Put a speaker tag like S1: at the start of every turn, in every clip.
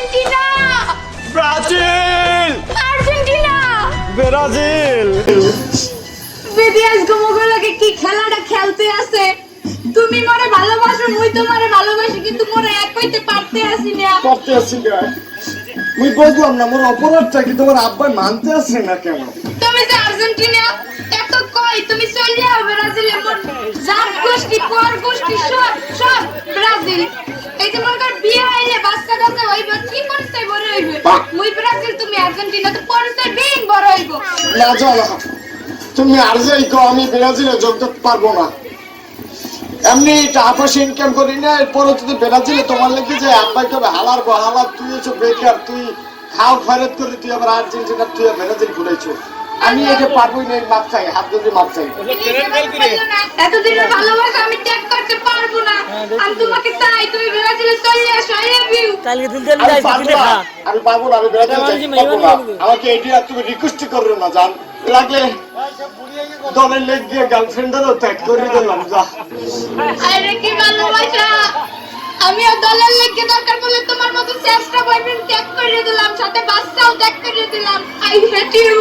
S1: Argentina
S2: Brazil
S1: Argentina
S2: Brazil
S1: baby আজকে মগর লাগে কি খেলাটা খেলতে আছে তুমি মরে ভালোবাসো মুই তোমারে ভালোবাসি কিন্তু মরে এক হইতে পারতে আসি না
S2: করতে আসি না মুই বুঝলাম না মোর অপরাধটা কি তোমার আব্বা মানতে আসে না কেন
S1: তুমি যে আর্জেন্টিনা এত কই তুমি চলে যাও ব্রাজিলে মন জাত গোষ্ঠী পর গোষ্ঠী সব ব্রাজিল এই যে মনে কর বিয়ে হইলে বাচ্চা কাচ্চা হইবে কি পরিচয় বড় হইবে মুই ব্রাজিল তুমি আর্জেন্টিনা তো পরিচয় বিন বড় হইব
S2: না জানো তুমি আর যাই কো আমি ব্রাজিলে যোগ দিতে পারবো না এমনি টাকা পয়সা ইনকাম করি না এরপর যদি ব্রাজিলে তোমার লেগে যায় আব্বাই কবে হালার বহালার তুই হচ্ছে বেকার তুই খাও খরচ করে তুই আবার আর্জেন্টিনা তুই ব্রাজিল ঘুরেছো আমি এটা পারবোই না মাপ চাই হাত ধরে মাপ চাই
S1: এতদিনের ভালোবাসা আমি ত্যাগ করতে পারবো না আমি তোমাকে চাই তুমি ব্রাজিলে চলে আসো আই লাভ ইউ
S3: কালকে দিন দিন দেখা
S2: আমি পারবো না আমি ব্রাজিল যাবো না আমাকে এটা তুমি রিকোয়েস্ট করো না জান লাগলে দলের লেগ দিয়ে গার্লফ্রেন্ডেরও ত্যাগ করে দিলাম যা
S1: আরে কি ভালোবাসা আমিও দলের লেগে দরকার বলে তোমার মতো চেষ্টা বয়ফ্রেন্ড ত্যাগ করে দিলাম সাথে বাচ্চাও ত্যাগ করে দিলাম আই হেট ইউ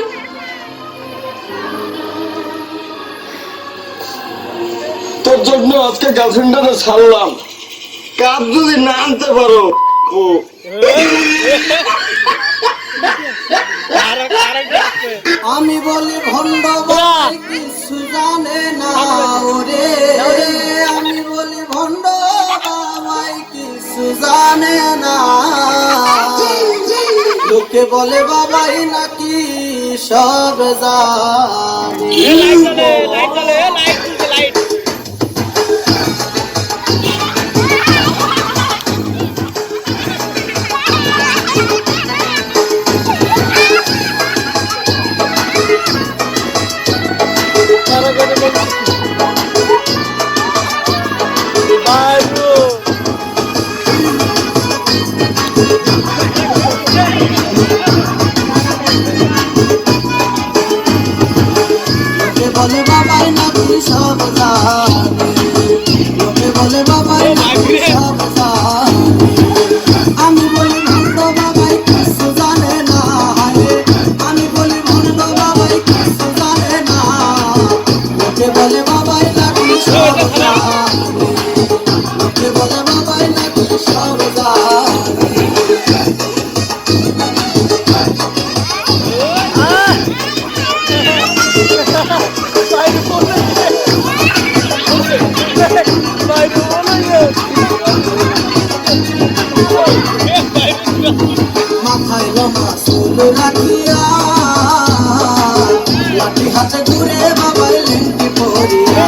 S2: তোর জন্য আজকে গার্লফ্রেন্ডেরও ছাড়লাম কাপ যদি না আনতে পারো ও
S4: আমি বলি ভণ্ড ভাই কিছু জানে না ওরে আমি বলি ভণ্ড ভাই কিছু জানে না লোকে বলে বাবাই নাকি সব জানে বলে বাবাই নাকি সব জানে লোকে বলে বাবাই নাকি সব জানে আমি বলি ভণ্ড বাবাই কিছু জানে না আমি বলি ভণ্ড বাবাই কিছু জানে না লোকে বলে বাবাই নাকি সব জানে লোকে বলে বাবাই নাকি সব জানে মাথায় লম্বা চুল রাখিয়া লাঠি হাতে ঘুরে বাবাই লেংটি পরিয়া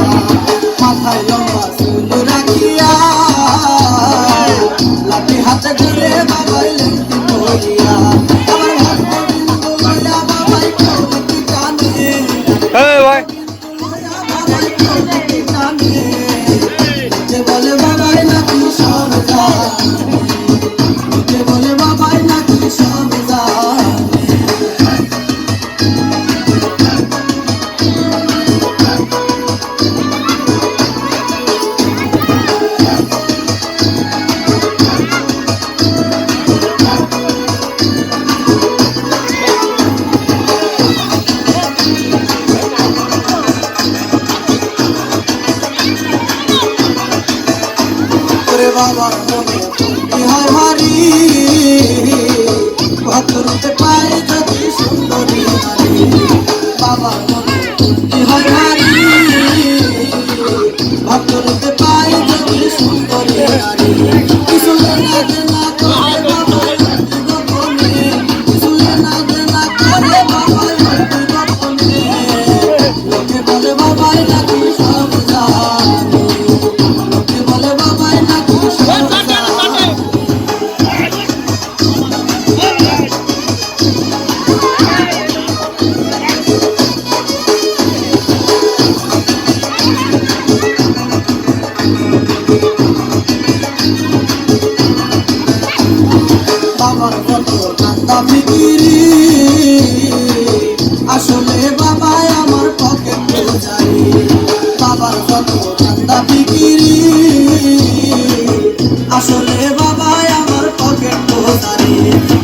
S4: মাথায় লম্বা চুল রাখিয়া লাঠি হাতে ঘুরে বাবাই লেংটি পরিয়া আমার ভক্ত বিন্দু লইয়া বাবাই কৌরকি টানে বাবাই কৌরকি টানে যে বলে বাবাই নাকি সব জানে বলে বাবাই নাকি সব জানে বাবার মনে কি হয় হারি ভদ্রতে পাই যদি সুন্দরী নারী বাবার মনে কি হয় হারি ভদ্রতে পাই যদি সুন্দরী নারী কিছু লাগে না করে বাবার গোপনে কিছু লাগে না করে বাবার গোপনে লোকে বলে বাবাই নাকি সব জানে লোকে বলে বাবাই নাকি সব জানে বাবার কত কান্দা ফিকিরি আসলে বাবাই আমার পকেট বোঝাই বাবার কত কান্দা ফিকিরি আসলে বাবাই আমার পকেট বোঝাই জানে